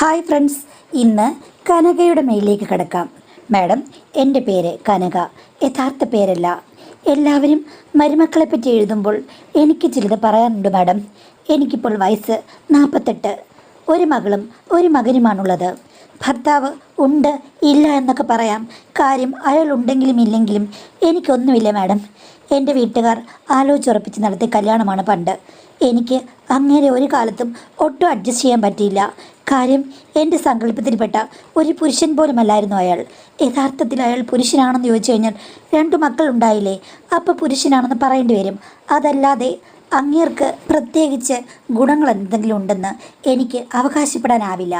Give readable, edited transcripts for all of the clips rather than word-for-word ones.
Hi friends, ഇന്ന് കനകയുടെ മെയിലേക്ക് കിടക്കാം. Madam, എൻ്റെ പേര് കനക, യഥാർത്ഥ പേരല്ല. എല്ലാവരും മരുമക്കളെ പറ്റി എഴുതുമ്പോൾ എനിക്ക് ചിലത് പറയാനുണ്ട് മാഡം. എനിക്കിപ്പോൾ വയസ്സ് 48. ഒരു മകളും ഒരു മകനുമാണുള്ളത്. ഭർത്താവ് ഉണ്ട് ഇല്ല എന്നൊക്കെ പറയാം. കാര്യം അയാൾ ഉണ്ടെങ്കിലും ഇല്ലെങ്കിലും എനിക്കൊന്നുമില്ല മാഡം. എൻ്റെ വീട്ടുകാർ ആലോചിച്ചുറപ്പിച്ച് നടത്തിയ കല്യാണമാണ് പണ്ട്. എനിക്ക് അങ്ങനെ ഒരു കാലത്തും ഒട്ടും അഡ്ജസ്റ്റ് ചെയ്യാൻ പറ്റിയില്ല. കാര്യം എൻ്റെ സങ്കല്പത്തിൽപ്പെട്ട ഒരു പുരുഷൻ പോലുമല്ലായിരുന്നു അയാൾ. യഥാർത്ഥത്തിൽ അയാൾ പുരുഷനാണെന്ന് ചോദിച്ചു കഴിഞ്ഞാൽ 2 മക്കളുണ്ടായില്ലേ, അപ്പോൾ പുരുഷനാണെന്ന് പറയേണ്ടി വരും. അതല്ലാതെ അങ്ങേർക്ക് പ്രത്യേകിച്ച് ഗുണങ്ങൾ എന്തെങ്കിലും ഉണ്ടെന്ന് എനിക്ക് അവകാശപ്പെടാനാവില്ല.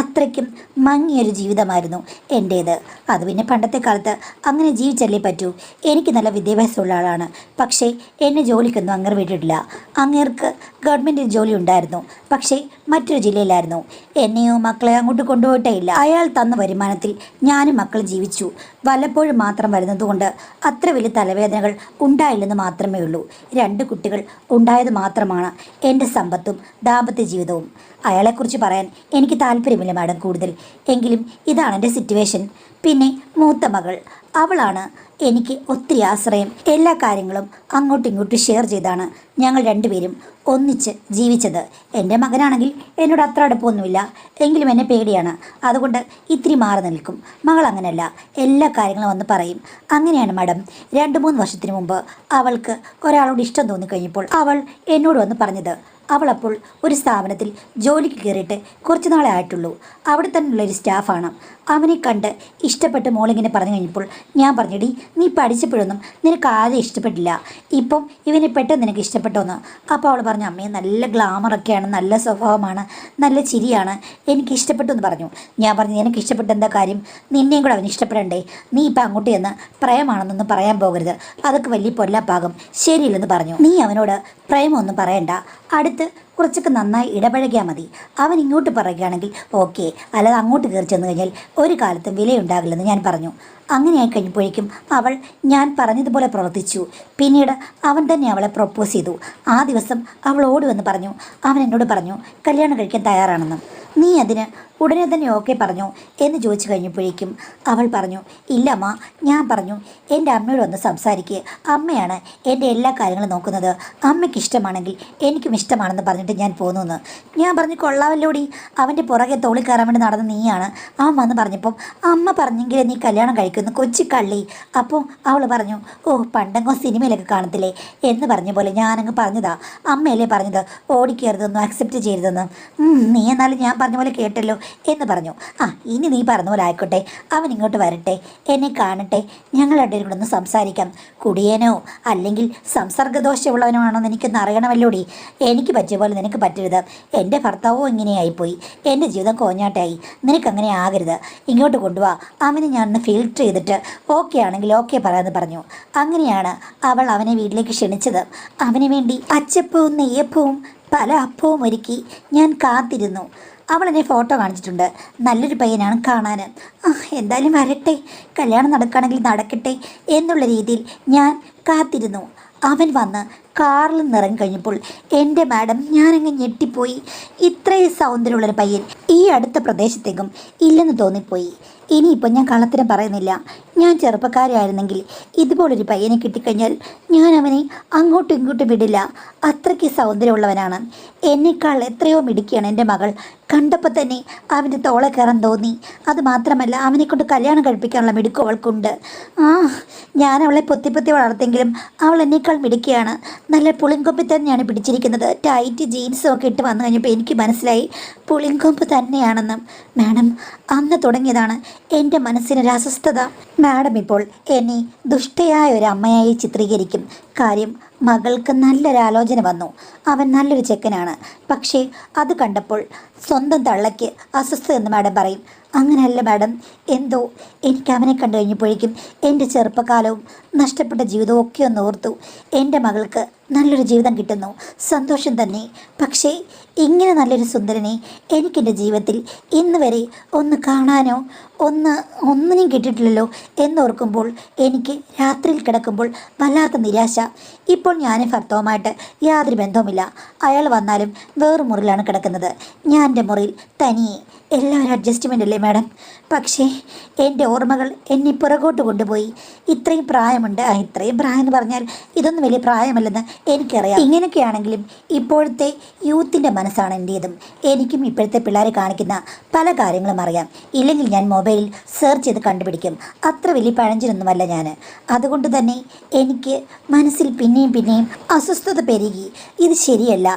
അത്രയ്ക്കും മങ്ങിയൊരു ജീവിതമായിരുന്നു എൻ്റേത്. അത് പിന്നെ പണ്ടത്തെ കാലത്ത് അങ്ങനെ ജീവിച്ചല്ലേ പറ്റൂ. എനിക്ക് നല്ല വിദ്യാഭ്യാസമുള്ള ആളാണ്. പക്ഷേ എന്നെ ജോലിക്കൊന്നും അങ്ങേർ വിട്ടിട്ടില്ല. അങ്ങേർക്ക് ഗവൺമെൻറ് ജോലി ഉണ്ടായിരുന്നു, പക്ഷേ മറ്റൊരു ജില്ലയിലായിരുന്നു. എന്നെയോ മക്കളെ അങ്ങോട്ട് കൊണ്ടുപോയിട്ടേ ഇല്ല. അയാൾ തന്ന വരുമാനത്തിൽ ഞാനും മക്കൾ ജീവിച്ചു. വല്ലപ്പോഴും മാത്രം വരുന്നതുകൊണ്ട് അത്ര വലിയ തലവേദനകൾ ഉണ്ടായില്ലെന്ന് മാത്രമേ ഉള്ളൂ. 2 കുട്ടികൾ ഉണ്ടായത് മാത്രമാണ് എൻ്റെ സമ്പത്തും ദാമ്പത്യ ജീവിതവും. അയാളെക്കുറിച്ച് പറയാൻ എനിക്ക് താല്പര്യമില്ല മാഡം കൂടുതൽ. എങ്കിലും ഇതാണ് എൻ്റെ സിറ്റുവേഷൻ. പിന്നെ മൂത്ത മകൾ, അവളാണ് എനിക്ക് ഒത്തിരി ആശ്രയം. എല്ലാ കാര്യങ്ങളും അങ്ങോട്ടും ഇങ്ങോട്ടും ഷെയർ ചെയ്താണ് ഞങ്ങൾ 2 പേരും ഒന്നിച്ച് ജീവിച്ചത്. എൻ്റെ മകനാണെങ്കിൽ എന്നോട് അത്ര അടുപ്പമൊന്നുമില്ല, എങ്കിലും എന്നെ പേടിയാണ്. അതുകൊണ്ട് ഇത്തിരി മാറി നിൽക്കും. മകൾ അങ്ങനെയല്ല, എല്ലാ കാര്യങ്ങളും വന്ന് പറയും. അങ്ങനെയാണ് മാഡം. 2-3 വർഷത്തിന് മുമ്പ് അവൾക്ക് ഒരാളോട് ഇഷ്ടം തോന്നിക്കഴിഞ്ഞപ്പോൾ അവൾ എന്നോട് വന്ന് പറഞ്ഞത്. അവളപ്പോൾ ഒരു സ്ഥാപനത്തിൽ ജോലിക്ക് കയറിയിട്ട് കുറച്ച് നാളെ ആയിട്ടുള്ളൂ. അവിടെ തന്നെയുള്ളൊരു സ്റ്റാഫാണ്. അവനെ കണ്ട് ഇഷ്ടപ്പെട്ട് മോളിങ്ങനെ പറഞ്ഞു കഴിഞ്ഞപ്പോൾ ഞാൻ പറഞ്ഞടി, നീ പഠിച്ചപ്പോഴൊന്നും നിനക്ക് ആദ്യം ഇഷ്ടപ്പെട്ടില്ല, ഇപ്പം ഇവനെ പെട്ടെന്ന് നിനക്ക് ഇഷ്ടപ്പെട്ടോന്ന്. അപ്പോൾ അവൾ പറഞ്ഞു, അമ്മയെ നല്ല ഗ്ലാമറൊക്കെയാണ്, നല്ല സ്വഭാവമാണ്, നല്ല ചിരിയാണ്, എനിക്ക് ഇഷ്ടപ്പെട്ടു എന്ന് പറഞ്ഞു. ഞാൻ പറഞ്ഞു, നിനക്ക് ഇഷ്ടപ്പെട്ട എന്താ കാര്യം? നിന്നെയും കൂടെ അവന് ഇഷ്ടപ്പെടണ്ടേ? നീ ഇപ്പം അങ്ങോട്ട് ചെന്ന് പ്രേമാണെന്നൊന്നും പറയാൻ പോകരുത്, അതൊക്കെ വലിയ പൊല്ലാപ്പാകും, ശരിയില്ലെന്ന് പറഞ്ഞു. നീ അവനോട് പ്രേമൊന്നും പറയണ്ട, അടുത്ത് കുറച്ചൊക്കെ നന്നായി ഇടപഴകിയാൽ മതി. അവൻ ഇങ്ങോട്ട് പറയുകയാണെങ്കിൽ ഓക്കെ, അല്ലാതെ അങ്ങോട്ട് കയറി ചെന്ന് കഴിഞ്ഞാൽ ഒരു കാലത്തും വിലയുണ്ടാകില്ലെന്ന് ഞാൻ പറഞ്ഞു. അങ്ങനെയായി കഴിഞ്ഞപ്പോഴേക്കും അവൾ ഞാൻ പറഞ്ഞതുപോലെ പ്രവർത്തിച്ചു. പിന്നീട് അവൻ തന്നെ അവളെ പ്രൊപ്പോസ് ചെയ്തു. ആ ദിവസം അവൾ ഓടി വന്ന് പറഞ്ഞു, അവൻ എന്നോട് പറഞ്ഞു കല്യാണം കഴിക്കാൻ തയ്യാറാണെന്നും. നീ അതിന് ഉടനെ തന്നെ ഓക്കെ പറഞ്ഞു എന്ന് ചോദിച്ചു കഴിഞ്ഞപ്പോഴേക്കും അവൾ പറഞ്ഞു, ഇല്ല അമ്മ. ഞാൻ പറഞ്ഞു, എൻ്റെ അമ്മയോട് ഒന്ന് സംസാരിക്കുക, അമ്മയാണ് എൻ്റെ എല്ലാ കാര്യങ്ങളും നോക്കുന്നത്, അമ്മയ്ക്ക് ഇഷ്ടമാണെങ്കിൽ എനിക്കും ഇഷ്ടമാണെന്ന് പറഞ്ഞിട്ട് ഞാൻ പോന്നു എന്ന്. ഞാൻ പറഞ്ഞു, കൊള്ളാമല്ലോടി, അവൻ്റെ പുറകെ തോളി കയറാൻ വേണ്ടി നടന്ന നീയാണ്. അവൻ വന്ന് പറഞ്ഞപ്പം അമ്മ പറഞ്ഞെങ്കിൽ നീ കല്യാണം കഴിക്കുന്നു, കൊച്ചു കള്ളി. അപ്പോൾ അവൾ പറഞ്ഞു, ഓ പണ്ടെങ്ങോ സിനിമയിലൊക്കെ കാണത്തില്ലേ എന്ന് പറഞ്ഞ പോലെ ഞാനങ്ങ് പറഞ്ഞതാ, അമ്മയല്ലേ പറഞ്ഞത് ഓടിക്കരുതെന്നും അക്സെപ്റ്റ് ചെയ്യരുതെന്നും. നീ എന്നാലും ഞാൻ പറഞ്ഞ പോലെ കേട്ടല്ലോ എന്ന് പറഞ്ഞു. ഇനി നീ പറഞ്ഞ പോലെ ആയിക്കോട്ടെ, അവൻ ഇങ്ങോട്ട് വരട്ടെ, എന്നെ കാണട്ടെ, ഞങ്ങൾ രണ്ടുപേരും കൂടെ ഒന്ന് സംസാരിക്കാം. കുടിയനോ അല്ലെങ്കിൽ സംസർഗദോഷമുള്ളവനോ ആണോന്ന് എനിക്കൊന്ന് അറിയണമല്ലോടി. എനിക്ക് പറ്റിയ പോലെ നിനക്ക് പറ്റരുത്. എൻ്റെ ഭർത്താവോ ഇങ്ങനെയായിപ്പോയി, എൻ്റെ ജീവിതം കോഞ്ഞാട്ടായി, നിനക്കങ്ങനെ ആകരുത്. ഇങ്ങോട്ട് കൊണ്ടുപോവാ, അവനെ ഞാനൊന്ന് ഫിൽറ്റർ ചെയ്തിട്ട് ഓക്കെ ആണെങ്കിൽ ഓക്കെ പറയാമെന്ന് പറഞ്ഞു. അങ്ങനെയാണ് അവൾ അവനെ വീട്ടിലേക്ക് ക്ഷണിച്ചത്. അവന് വേണ്ടി അച്ചപ്പവും നെയ്യപ്പവും പല അപ്പവും ഒരുക്കി ഞാൻ കാത്തിരുന്നു. അവൾ എന്നെ ഫോട്ടോ കാണിച്ചിട്ടുണ്ട്. നല്ലൊരു പയ്യനാണ് കാണാൻ. എന്തായാലും വരട്ടെ, കല്യാണം നടക്കുകയാണെങ്കിൽ നടക്കട്ടെ എന്നുള്ള രീതിയിൽ ഞാൻ കാത്തിരുന്നു. അവൻ വന്ന് കാറിൽ നിന്നിറങ്ങി കഴിഞ്ഞപ്പോൾ എൻ്റെ മാഡം ഞാനങ്ങ് ഞെട്ടിപ്പോയി. ഇത്രയും സൗന്ദര്യമുള്ളൊരു പയ്യൻ ഈ അടുത്ത പ്രദേശത്തേക്കും ഇല്ലെന്ന് തോന്നിപ്പോയി. ഇനിയിപ്പോൾ ഞാൻ കള്ളത്തരം പറയുന്നില്ല. ഞാൻ ചെറുപ്പക്കാരായിരുന്നെങ്കിൽ ഇതുപോലൊരു പയ്യനെ കിട്ടിക്കഴിഞ്ഞാൽ ഞാൻ അവനെ അങ്ങോട്ടും ഇങ്ങോട്ടും വിടില്ല. അത്രയ്ക്ക് സൗന്ദര്യമുള്ളവനാണ്. എന്നേക്കാൾ എത്രയോ മിടുക്കിയാണ് എൻ്റെ മകൾ. കണ്ടപ്പോൾ തന്നെ അവൻ്റെ തോളെ കയറാൻ തോന്നി. അതുമാത്രമല്ല, അവനെക്കൊണ്ട് കല്യാണം കഴിപ്പിക്കാനുള്ള മിടുക്കും അവൾക്കുണ്ട്. ഞാൻ അവളെ പൊത്തി വളർത്തെങ്കിലും അവൾ എന്നേക്കാൾ മിടുക്കിയാണ്. നല്ല പുളിങ്കൊമ്പ് തന്നെയാണ് പിടിച്ചിരിക്കുന്നത്. ടൈറ്റ് ജീൻസും ഒക്കെ ഇട്ട് വന്നു കഴിഞ്ഞപ്പോൾ എനിക്ക് മനസ്സിലായി പുളിങ്കൊമ്പ് തന്നെയാണെന്ന്. മാഡം, അന്ന് തുടങ്ങിയതാണ് എൻ്റെ മനസ്സിനൊരു അസ്വസ്ഥത. മാഡം ഇപ്പോൾ എന്നെ ദുഷ്ടയായ ഒരു അമ്മയായി ചിത്രീകരിക്കും. കാര്യം മകൾക്ക് നല്ലൊരാലോചന വന്നു. അവൻ നല്ലൊരു ചെക്കനാണ്. പക്ഷേ അത് കണ്ടപ്പോൾ സ്വന്തം തള്ളയ്ക്ക് അസ്വസ്ഥ എന്ന് മാഡം പറയും. അങ്ങനെയല്ല മാഡം, എന്തോ എനിക്ക് അവനെ കണ്ടു കഴിഞ്ഞപ്പോഴേക്കും എൻ്റെ ചെറുപ്പകാലവും നഷ്ടപ്പെട്ട ജീവിതവും ഒക്കെ ഒന്ന് ഓർത്തു. എൻ്റെ മകൾക്ക് നല്ലൊരു ജീവിതം കിട്ടുന്നു, സന്തോഷം തന്നെ. പക്ഷേ ഇങ്ങനെ നല്ലൊരു സുന്ദരനെ എനിക്കെൻ്റെ ജീവിതത്തിൽ ഇന്ന് വരെ ഒന്ന് കാണാനോ ഒന്നിനും കിട്ടിയിട്ടില്ലല്ലോ എന്നോർക്കുമ്പോൾ എനിക്ക് രാത്രിയിൽ കിടക്കുമ്പോൾ വല്ലാത്ത നിരാശ. ഇപ്പോൾ ഞാൻ ഭർത്താവുമായിട്ട് യാതൊരു ബന്ധവുമില്ല. അയാൾ വന്നാലും വേറെ മുറിയിലാണ് കിടക്കുന്നത്. ഞാൻ എൻ്റെ മുറിയിൽ തനിയെ എല്ലാം ഒരു അഡ്ജസ്റ്റ്മെൻ്റ് അല്ലേ മാഡം? പക്ഷേ എൻ്റെ ഓർമ്മകൾ എന്നെ പുറകോട്ട് കൊണ്ടുപോയി. ഇത്രയും പ്രായമുണ്ട്, ഇത്രയും പ്രായം എന്ന് പറഞ്ഞാൽ ഇതൊന്നും വലിയ പ്രായമല്ലെന്ന് എനിക്കറിയാം. ഇങ്ങനെയൊക്കെയാണെങ്കിലും ഇപ്പോഴത്തെ യൂത്തിൻ്റെ മനസ്സാണ് എൻ്റേതും. എനിക്കും ഇപ്പോഴത്തെ പിള്ളേരെ കാണിക്കുന്ന പല കാര്യങ്ങളും അറിയാം. ഇല്ലെങ്കിൽ ഞാൻ മൊബൈലിൽ സെർച്ച് ചെയ്ത് കണ്ടുപിടിക്കും. അത്ര വലിയ പഴഞ്ചനൊന്നുമല്ല ഞാൻ. അതുകൊണ്ട് തന്നെ എനിക്ക് മനസ്സിൽ പിന്നെയും പിന്നെയും അസ്വസ്ഥത പെരുകി. ഇത് ശരിയല്ല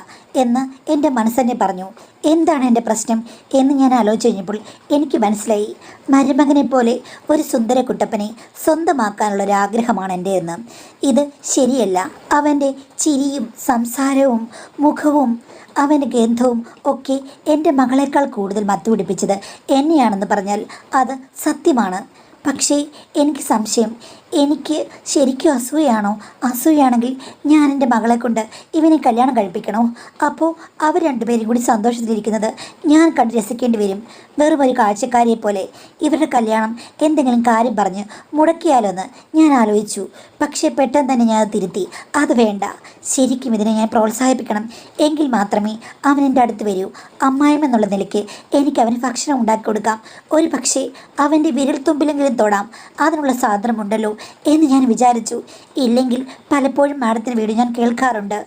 എന്ന് എൻ്റെ മനസ്സെന്നെ പറഞ്ഞു. എന്താണ് എൻ്റെ പ്രശ്നം എന്ന് ഞാൻ ആലോചിച്ച് കഴിഞ്ഞപ്പോൾ എനിക്ക് മനസ്സിലായി, മരുമകനെ പോലെ ഒരു സുന്ദര കുട്ടപ്പനെ സ്വന്തമാക്കാനുള്ളൊരാഗ്രഹമാണ് എൻ്റെ എന്ന്. ഇത് ശരിയല്ല. അവൻ്റെ ചിരിയും സംസാരവും മുഖവും അവൻ്റെ ഗന്ധവും ഒക്കെ എൻ്റെ മകളേക്കാൾ കൂടുതൽ മത്തുപിടിപ്പിച്ചത് എന്നെയാണെന്ന് പറഞ്ഞാൽ അത് സത്യമാണ്. പക്ഷേ എനിക്ക് സംശയം, എനിക്ക് ശരിക്കും അസൂയാണോ? അസൂയാണെങ്കിൽ ഞാൻ എൻ്റെ മകളെ കൊണ്ട് ഇവനെ കല്യാണം കഴിപ്പിക്കണോ? അപ്പോൾ അവർ രണ്ടുപേരും കൂടി സന്തോഷത്തിലിരിക്കുന്നത് ഞാൻ കണ്ട് രസിക്കേണ്ടി വരും. വെറും ഒരു കാഴ്ചക്കാരിയെ പോലെ ഇവരുടെ കല്യാണം എന്തെങ്കിലും കാര്യം പറഞ്ഞ് മുടക്കിയാലോ എന്ന് ഞാൻ ആലോചിച്ചു. പക്ഷേ പെട്ടെന്ന് തന്നെ ഞാൻ തിരുത്തി. അത് വേണ്ട, ശരിക്കും ഇതിനെ ഞാൻ പ്രോത്സാഹിപ്പിക്കണം. എങ്കിൽ മാത്രമേ അവൻ എൻ്റെ അടുത്ത് വരൂ. അമ്മായിമെന്നുള്ള നിലയ്ക്ക് എനിക്ക് അവന് ഭക്ഷണം ഉണ്ടാക്കി കൊടുക്കാം. ഒരു പക്ഷേ അവൻ്റെ വിരൽത്തുമ്പിലെങ്കിലും തൊടാം. അതിനുള്ള സാധനമുണ്ടല്ലോ എന്ന് ഞാൻ വിചാരിച്ചു. ഇല്ലെങ്കിൽ പലപ്പോഴും മാഡത്തിന് വീട് ഞാൻ കേൾക്കാറുണ്ട്.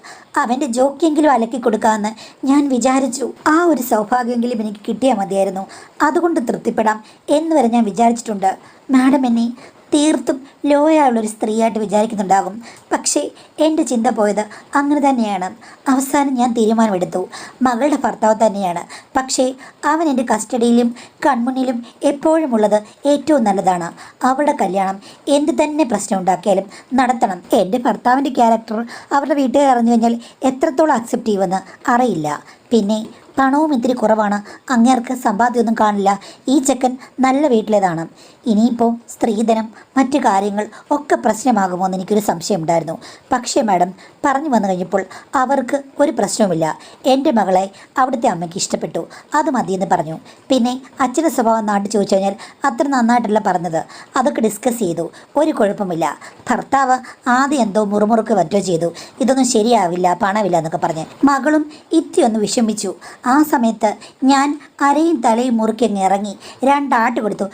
അവൻ്റെ ജോക്കെങ്കിലും അലക്കി കൊടുക്കാമെന്ന് ഞാൻ വിചാരിച്ചു. ആ ഒരു സൗഭാഗ്യമെങ്കിലും എനിക്ക് കിട്ടിയാൽ മതിയായിരുന്നു. അതുകൊണ്ട് തൃപ്തിപ്പെടാം എന്ന് വരെ ഞാൻ വിചാരിച്ചിട്ടുണ്ട്. മാഡം എന്നെ തീർത്തും ലോയായുള്ളൊരു സ്ത്രീയായിട്ട് വിചാരിക്കുന്നുണ്ടാകും. പക്ഷേ എൻ്റെ ചിന്ത പോയത് അങ്ങനെ തന്നെയാണ്. അവസാനം ഞാൻ തീരുമാനമെടുത്തു, മകളുടെ ഭർത്താവ് തന്നെയാണ്. പക്ഷേ അവൻ എൻ്റെ കസ്റ്റഡിയിലും കൺമുന്നിലും എപ്പോഴും ഉള്ളത് ഏറ്റവും നല്ലതാണ്. അവരുടെ കല്യാണം എന്ത് തന്നെ പ്രശ്നം ഉണ്ടാക്കിയാലും നടത്തണം. എൻ്റെ ഭർത്താവിൻ്റെ ക്യാരക്ടർ അവരുടെ വീട്ടുകാർ അറിഞ്ഞു കഴിഞ്ഞാൽ എത്രത്തോളം അക്സെപ്റ്റ് ചെയ്യുമെന്ന് അറിയില്ല. പിന്നെ പണവും ഇത്തിരി കുറവാണ്. അങ്ങേർക്ക് സമ്പാദ്യമൊന്നും കാണില്ല. ഈ ചെക്കൻ നല്ല വീട്ടിലേതാണ്. ഇനിയിപ്പോൾ സ്ത്രീധനം മറ്റു കാര്യങ്ങൾ ഒക്കെ പ്രശ്നമാകുമോ എന്ന് എനിക്കൊരു സംശയം ഉണ്ടായിരുന്നു. പക്ഷേ മാഡം പറഞ്ഞു വന്നു കഴിഞ്ഞപ്പോൾ അവർക്ക് ഒരു പ്രശ്നവുമില്ല. എൻ്റെ മകളെ അവിടുത്തെ അമ്മയ്ക്ക് ഇഷ്ടപ്പെട്ടു, അത് മതിയെന്ന് പറഞ്ഞു. പിന്നെ അച്ഛൻ്റെ സ്വഭാവം നാട്ടിൽ ചോദിച്ചു കഴിഞ്ഞാൽ അത്ര നന്നായിട്ടല്ല പറഞ്ഞത്. അതൊക്കെ ഡിസ്കസ് ചെയ്തു. ഒരു കുഴപ്പമില്ല. ഭർത്താവ് ആദ്യം എന്തോ മുറുമുറുക്ക് പറ്റോ ചെയ്തു. ഇതൊന്നും ശരിയാവില്ല, പണമില്ല എന്നൊക്കെ പറഞ്ഞ് മകളും ഇത്തിയൊന്ന് വിഷമിച്ചു. ആ സമയത്ത് ഞാൻ അരയും തലയും മുറുക്കി അങ്ങ് ഇറങ്ങി 2 ആട്ട് കൊടുത്തു.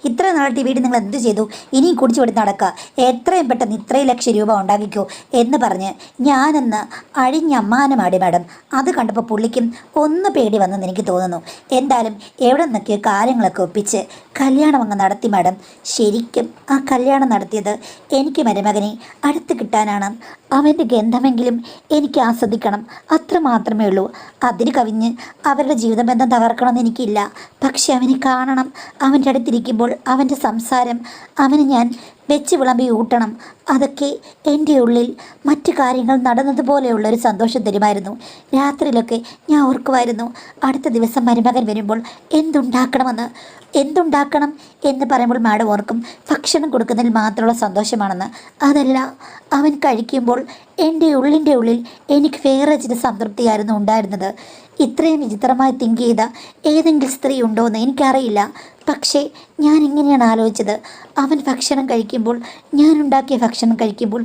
ഇത്ര നാളത്തെ വീട് നിങ്ങൾ എന്ത് ചെയ്തു? ഇനിയും കുടിച്ചു കൊടുത്ത് നടക്കുക. എത്രയും പെട്ടെന്ന് ഇത്രയും ലക്ഷം രൂപ ഉണ്ടാക്കിക്കോ എന്ന് പറഞ്ഞ് ഞാനെന്ന് അഴിഞ്ഞമ്മാനമാടി മാഡം. അത് കണ്ടപ്പോൾ പുള്ളിക്കും ഒന്ന് പേടി വന്നെന്ന് എനിക്ക് തോന്നുന്നു. എന്തായാലും എവിടെ നിന്നൊക്കെയോ കാര്യങ്ങളൊക്കെ ഒപ്പിച്ച് കല്യാണം അങ്ങ് നടത്തി മാഡം. ശരിക്കും ആ കല്യാണം നടത്തിയത് എനിക്ക് മരുമകനെ അടുത്ത് കിട്ടാനാണ്. അവൻ്റെ ഗന്ധമെങ്കിലും എനിക്ക് ആസ്വദിക്കണം, അത്ര മാത്രമേ ഉള്ളൂ. അതിന് കവിഞ്ഞ് അവരുടെ ജീവിതബന്ധം തകർക്കണമെന്ന് എനിക്കില്ല. പക്ഷെ അവനെ കാണണം. അവൻ്റെ അടുത്തിരിക്കുമ്പോൾ അവൻ്റെ സംസാരം, അവന് ഞാൻ വെച്ച് വിളമ്പി ഊട്ടണം. അതൊക്കെ എൻ്റെ ഉള്ളിൽ മറ്റു കാര്യങ്ങൾ നടന്നതുപോലെയുള്ളൊരു സന്തോഷം തരുമായിരുന്നു. രാത്രിയിലൊക്കെ ഞാൻ ഓർക്കുമായിരുന്നു, അടുത്ത ദിവസം മരുമകൻ വരുമ്പോൾ എന്തുണ്ടാക്കണം എന്ന് പറയുമ്പോൾ മാഡം ഓർക്കും ഭക്ഷണം കൊടുക്കുന്നതിൽ മാത്രമുള്ള സന്തോഷമാണെന്ന്. അതല്ല, അവൻ കഴിക്കുമ്പോൾ എൻ്റെ ഉള്ളിൻ്റെ ഉള്ളിൽ എനിക്ക് വേറെ ചില സംതൃപ്തിയായിരുന്നു ഉണ്ടായിരുന്നത്. ഇത്രയും വിചിത്രമായി തിങ്ക് ചെയ്ത ഏതെങ്കിലും സ്ത്രീ ഉണ്ടോ എന്ന് എനിക്കറിയില്ല. പക്ഷേ ഞാൻ ഇങ്ങനെയാണ് ആലോചിച്ചത്. അവൻ ഭക്ഷണം കഴിക്കുമ്പോൾ, ഞാനുണ്ടാക്കിയ ഭക്ഷണം കഴിക്കുമ്പോൾ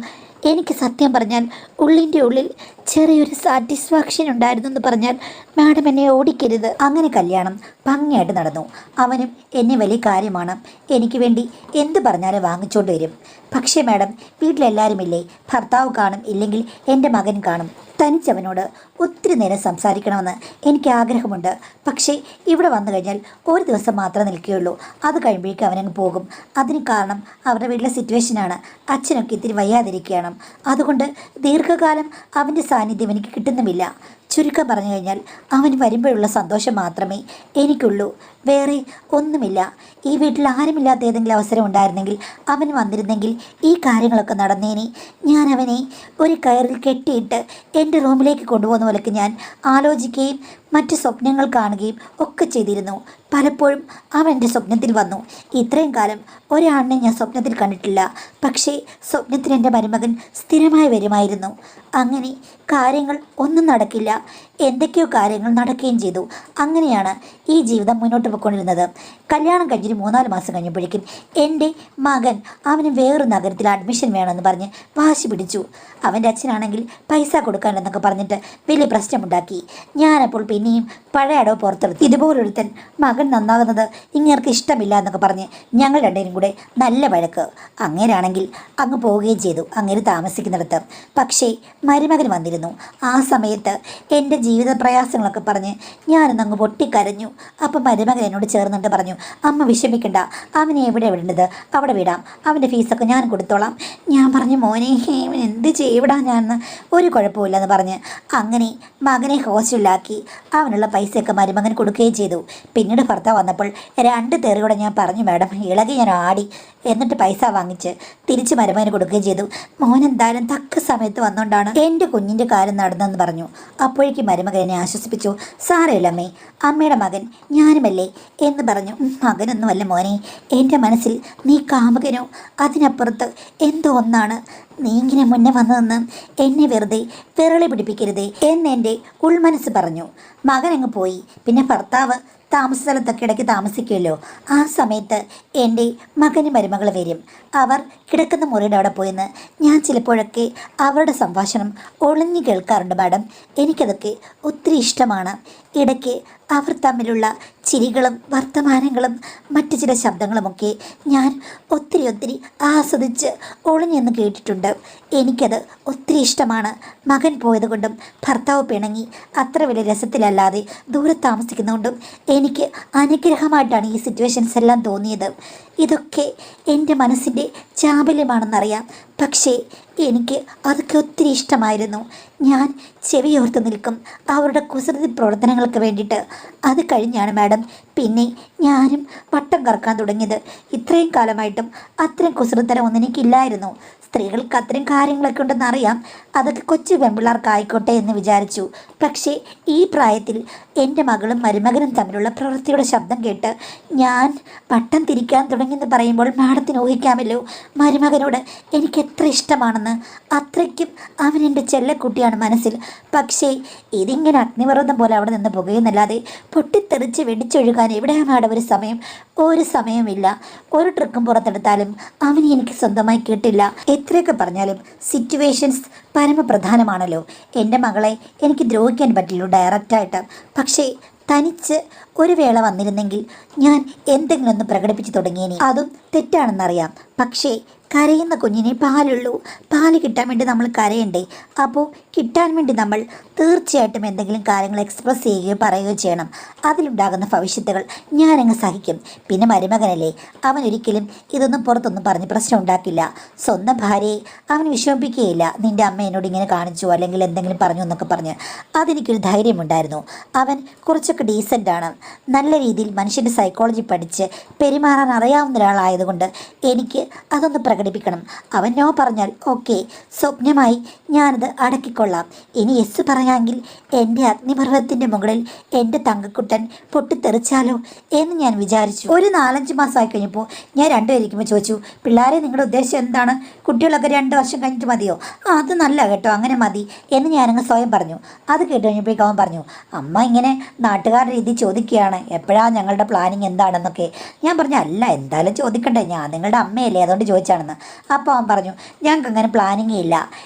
എനിക്ക് സത്യം പറഞ്ഞാൽ ഉള്ളിൻ്റെ ഉള്ളിൽ ചെറിയൊരു സാറ്റിസ്ഫാക്ഷൻ ഉണ്ടായിരുന്നു എന്ന് പറഞ്ഞാൽ മാഡം എന്നെ ഓടിക്കരുത്. അങ്ങനെ കല്യാണം ഭംഗിയായിട്ട് നടന്നു. അവനും എന്നെ വലിയ കാര്യമാണ്. എനിക്ക് വേണ്ടി എന്ത് പറഞ്ഞാലും വാങ്ങിച്ചുകൊണ്ട് വരും. പക്ഷേ മാഡം വീട്ടിലെല്ലാവരുമില്ലേ? ഭർത്താവ് കാണും, ഇല്ലെങ്കിൽ എൻ്റെ മകൻ കാണും. തനിച്ചവനോട് ഒത്തിരി നേരം സംസാരിക്കണമെന്ന് എനിക്ക് ആഗ്രഹമുണ്ട്. പക്ഷേ ഇവിടെ വന്നു കഴിഞ്ഞാൽ ഒരു ദിവസം മാത്രമേ നിൽക്കുകയുള്ളൂ. അത് കഴിയുമ്പോഴേക്കും അവനങ്ങ് പോകും. അതിന് കാരണം അവരുടെ വീട്ടിലെ സിറ്റുവേഷനാണ്. അച്ഛനൊക്കെ ഇത്തിരി വയ്യാതിരിക്കുകയാണ്. അതുകൊണ്ട് ദീർഘകാലം അവൻ്റെ സാന്നിധ്യം എനിക്ക് കിട്ടുന്നുമില്ല. ചുരുക്കം പറഞ്ഞു കഴിഞ്ഞാൽ അവൻ വരുമ്പോഴുള്ള സന്തോഷം മാത്രമേ എനിക്കുള്ളൂ, വേറെ ഒന്നുമില്ല. ഈ വീട്ടിൽ ആരുമില്ലാത്ത ഏതെങ്കിലും അവസരം ഉണ്ടായിരുന്നെങ്കിൽ, അവൻ വന്നിരുന്നെങ്കിൽ ഈ കാര്യങ്ങളൊക്കെ നടന്നേനെ. ഞാൻ അവനെ ഒരു കയറിൽ കെട്ടിയിട്ട് എൻ്റെ റൂമിലേക്ക് കൊണ്ടുപോകുന്ന പോലൊക്കെ ഞാൻ ആലോചിക്കുകയും മറ്റ് സ്വപ്നങ്ങൾ കാണുകയും ഒക്കെ ചെയ്തിരുന്നു. പലപ്പോഴും അവൻ എൻ്റെ സ്വപ്നത്തിൽ വന്നു. ഇത്രയും കാലം ഒരാളിനെ ഞാൻ സ്വപ്നത്തിൽ കണ്ടിട്ടില്ല. പക്ഷേ സ്വപ്നത്തിൽ എൻ്റെ മരുമകൻ സ്ഥിരമായി വരുമായിരുന്നു. അങ്ങനെ കാര്യങ്ങൾ ഒന്നും നടക്കില്ല, എന്തൊക്കെയോ കാര്യങ്ങൾ നടക്കുകയും ചെയ്തു. അങ്ങനെയാണ് ഈ ജീവിതം മുന്നോട്ട് പോയിക്കൊണ്ടിരുന്നത്. കല്യാണം കഴിഞ്ഞിട്ട് 3-4 മാസം കഴിഞ്ഞപ്പോഴേക്കും എൻ്റെ മകൻ അവന് വേറൊരു നഗരത്തിൽ അഡ്മിഷൻ വേണമെന്ന് പറഞ്ഞ് വാശി പിടിച്ചു. അവൻ്റെ അച്ഛനാണെങ്കിൽ പൈസ കൊടുക്കാനെന്നൊക്കെ പറഞ്ഞിട്ട് വലിയ പ്രശ്നമുണ്ടാക്കി. ഞാനപ്പോൾ പിന്നെയും പഴയ അടവ് പുറത്തെടുത്തു. ഇതുപോലൊരുത്തൻ മകൻ നന്നാകുന്നത് ഇങ്ങേർക്ക് ഇഷ്ടമില്ല എന്നൊക്കെ പറഞ്ഞ് ഞങ്ങൾ രണ്ടുപേരും കൂടെ നല്ല വഴക്ക്. അങ്ങേരാണെങ്കിൽ അങ്ങ് പോവുകയും ചെയ്തു, അങ്ങേര് താമസിക്കുന്നിടത്ത്. പക്ഷേ മരുമകൻ വന്നിരുന്നു. ആ സമയത്ത് എൻ്റെ ജീവിത പ്രയാസങ്ങളൊക്കെ പറഞ്ഞ് ഞാനൊന്നങ്ങ് പൊട്ടിക്കരഞ്ഞു. അപ്പം മരുമകൻ എന്നോട് ചേർന്നിട്ട് പറഞ്ഞു, അമ്മ വിഷമിക്കണ്ട, അവനെ എവിടെ വിടേണ്ടത് അവിടെ വിടാം, അവൻ്റെ ഫീസൊക്കെ ഞാൻ കൊടുത്തോളാം. ഞാൻ പറഞ്ഞു, മോനെ ഇവൻ എന്ത് ചെയ്യവിടാ ഞാനെന്ന്, ഒരു കുഴപ്പമില്ലെന്ന് പറഞ്ഞ് അങ്ങനെ മകനെ ഹോസ്റ്റലിലാക്കി അവനുള്ള പൈസയൊക്കെ മരുമകൻ കൊടുക്കുകയും ചെയ്തു. പിന്നീട് ഭർത്താവ് വന്നപ്പോൾ 2 തെറിയോടെ ഞാൻ പറഞ്ഞു, മാഡം ഇളകി ഞാൻ ആടി. എന്നിട്ട് പൈസ വാങ്ങിച്ച് തിരിച്ച് മരുമകന് കൊടുക്കുകയും ചെയ്തു. മോൻ എന്തായാലും തക്ക സമയത്ത് വന്നുകൊണ്ടാണ് എൻ്റെ കുഞ്ഞിൻ്റെ കാര്യം നടന്നതെന്ന് പറഞ്ഞു. അപ്പോഴേക്കും മരുമകൻ എന്നെ ആശ്വസിപ്പിച്ചു, സാരമില്ലമ്മേ, അമ്മയുടെ മകൻ ഞാനുമല്ലേ എന്ന് പറഞ്ഞു. മകനൊന്നുമല്ല മോനെ, എൻ്റെ മനസ്സിൽ നീ കാമുകനോ അതിനപ്പുറത്ത് എന്തോ ഒന്നാണ്. നീ ഇങ്ങനെ മുന്നേ വന്നതെന്ന് എന്നെ വെറുതെ വിരളി പിടിപ്പിക്കരുതേ എന്നെൻ്റെ ഉൾമനസ്സ് പറഞ്ഞു. മകൻ അങ്ങ് പോയി. പിന്നെ ഭർത്താവ് താമസ സ്ഥലത്തൊക്കെ ഇടയ്ക്ക് താമസിക്കുമല്ലോ. ആ സമയത്ത് എൻ്റെ മകന് മരുമകൾ വരും. അവർ കിടക്കുന്ന മുറിയുടെ അവിടെ പോയെന്ന് ഞാൻ ചിലപ്പോഴൊക്കെ അവരുടെ സംഭാഷണം ഒളിഞ്ഞു കേൾക്കാറുണ്ട് മാഡം. എനിക്കതൊക്കെ ഒത്തിരി ഇഷ്ടമാണ്. ഇടയ്ക്ക് അവർ തമ്മിലുള്ള ചിരികളും വർത്തമാനങ്ങളും മറ്റു ചില ശബ്ദങ്ങളുമൊക്കെ ഞാൻ ഒത്തിരി ആസ്വദിച്ച് ഒളിഞ്ഞെന്ന് കേട്ടിട്ടുണ്ട്. എനിക്കത് ഒത്തിരി ഇഷ്ടമാണ്. മകൻ പോയതുകൊണ്ടും ഭർത്താവ് പിണങ്ങി അത്ര വലിയ രസത്തിലല്ലാതെ ദൂരെ താമസിക്കുന്നതുകൊണ്ടും എനിക്ക് അനുഗ്രഹമായിട്ടാണ് ഈ സിറ്റുവേഷൻസ് എല്ലാം തോന്നിയത്. ഇതൊക്കെ എൻ്റെ മനസ്സിൻ്റെ ചാബല്യമാണെന്നറിയാം. പക്ഷേ എനിക്ക് അതൊക്കെ ഒത്തിരി ഇഷ്ടമായിരുന്നു. ഞാൻ ചെവിയോർത്ത് നിൽക്കും അവരുടെ കുസൃതി പ്രവർത്തനങ്ങൾക്ക് വേണ്ടിയിട്ട്. അത് കഴിഞ്ഞാണ് മാഡം പിന്നെ ഞാനും വട്ടം കറക്കാൻ തുടങ്ങിയത്. ഇത്രയും കാലമായിട്ടും അത്രയും കുസൃത്തരം ഒന്നും എനിക്കില്ലായിരുന്നു. സ്ത്രീകൾക്ക് അത്രയും കാര്യങ്ങളൊക്കെ ഉണ്ടെന്നറിയാം. അതൊക്കെ കൊച്ചു പെൺപിള്ളേർക്കായിക്കോട്ടെ എന്ന് വിചാരിച്ചു. പക്ഷേ ഈ പ്രായത്തിൽ എൻ്റെ മകളും മരുമകനും തമ്മിലുള്ള പ്രവൃത്തിയുടെ ശബ്ദം കേട്ട് ഞാൻ വട്ടം തിരിക്കാൻ തുടങ്ങിയെന്ന് പറയുമ്പോൾ മാഡത്തിന് ഊഹിക്കാമല്ലോ മരുമകനോട് എനിക്ക് എത്ര ഇഷ്ടമാണെന്ന്. അത്രയ്ക്കും അവൻ എൻ്റെ ചെല്ലക്കുട്ടിയാണ് മനസ്സിൽ. പക്ഷേ ഇതിങ്ങനെ അഗ്നിപർവ്വതം പോലെ അവിടെ നിന്ന് പുകയുന്നല്ലാതെ പൊട്ടിത്തെറിച്ച് വെടിച്ചൊഴുകാൻ എവിടെയാണ് മാഡം ഒരു സമയമില്ല. ഒരു ട്രിക്കും പുറത്തെടുത്താലും അവനെ എനിക്ക് സ്വന്തമായി കിട്ടില്ല. എത്രയൊക്കെ പറഞ്ഞാലും സിറ്റുവേഷൻസ് പരമപ്രധാനമാണല്ലോ. എൻ്റെ മകളെ എനിക്ക് ദ്രോഹിക്കാൻ പറ്റില്ല ഡയറക്റ്റായിട്ട്. പക്ഷേ തനിച്ച് ഒരു വേള വന്നിരുന്നെങ്കിൽ ഞാൻ എന്തെങ്കിലും ഒന്ന് പ്രകടിപ്പിച്ച് തുടങ്ങിയേനെ. അതും തെറ്റാണെന്നറിയാം. പക്ഷേ കരയുന്ന കുഞ്ഞിനെ പാലുള്ളൂ. പാല് കിട്ടാൻ വേണ്ടി നമ്മൾ കരയണ്ടേ? അപ്പോൾ കിട്ടാൻ വേണ്ടി നമ്മൾ തീർച്ചയായിട്ടും എന്തെങ്കിലും കാര്യങ്ങൾ എക്സ്പ്രസ് ചെയ്യുകയോ പറയുകയോ ചെയ്യണം. അതിലുണ്ടാകുന്ന ഭവിഷ്യത്തുകൾ ഞാനങ്ങ് സഹിക്കും. പിന്നെ മരുമകനല്ലേ, അവൻ ഒരിക്കലും ഇതൊന്നും പുറത്തൊന്നും പറഞ്ഞ് പ്രശ്നം ഉണ്ടാക്കില്ല. സ്വന്തം ഭാര്യയെ അവൻ വിഷമിപ്പിക്കുകയില്ല. നിൻ്റെ അമ്മ എന്നോട് ഇങ്ങനെ കാണിച്ചു അല്ലെങ്കിൽ എന്തെങ്കിലും പറഞ്ഞു എന്നൊക്കെ പറഞ്ഞ്. അതെനിക്കൊരു ധൈര്യമുണ്ടായിരുന്നു. അവൻ കുറച്ചൊക്കെ ഡീസൻ്റാണ്. നല്ല രീതിയിൽ മനുഷ്യൻ്റെ സൈക്കോളജി പഠിച്ച് പെരുമാറാൻ അറിയാവുന്ന ഒരാളായതുകൊണ്ട് എനിക്ക് അതൊന്ന് പ്രകടിപ്പിക്കണം. അവൻ നോ പറഞ്ഞാൽ ഓക്കെ, സ്വപ്നമായി ഞാനത് അടക്കിക്കൊള്ളാം. ഇനി യെസ് പറയാമെങ്കിൽ എൻ്റെ അഗ്നിപർവ്വതത്തിൻ്റെ മുകളിൽ എൻ്റെ തങ്കക്കുട്ടൻ പൊട്ടിത്തെറിച്ചാലോ എന്ന് ഞാൻ വിചാരിച്ചു. ഒരു 4-5 മാസമായി കഴിഞ്ഞപ്പോൾ ഞാൻ രണ്ടുപേരിക്കുമ്പോൾ ചോദിച്ചു, പിള്ളേരെ നിങ്ങളുടെ ഉദ്ദേശം എന്താണ്? കുട്ടികളൊക്കെ 2 വർഷം കഴിഞ്ഞിട്ട് മതിയോ? അത് നല്ല കേട്ടോ, അങ്ങനെ മതി എന്ന് ഞാനങ്ങ് സ്വയം പറഞ്ഞു. അത് കേട്ട് കഴിഞ്ഞപ്പോഴേക്കും അവൻ പറഞ്ഞു, അമ്മ ഇങ്ങനെ നാട്ടുകാരുടെ രീതി ചോദിക്കുകയാണ്, എപ്പോഴാണ് ഞങ്ങളുടെ പ്ലാനിങ് എന്താണെന്നൊക്കെ. ഞാൻ പറഞ്ഞു, അല്ല എന്തായാലും ചോദിക്കണ്ടേ, ഞാൻ നിങ്ങളുടെ അമ്മയല്ലേ അതുകൊണ്ട് ചോദിച്ചാണെന്ന്. അപ്പോൾ അവൻ പറഞ്ഞു, ഞങ്ങൾക്ക് അങ്ങനെ പ്ലാനിങ് ഇല്ല,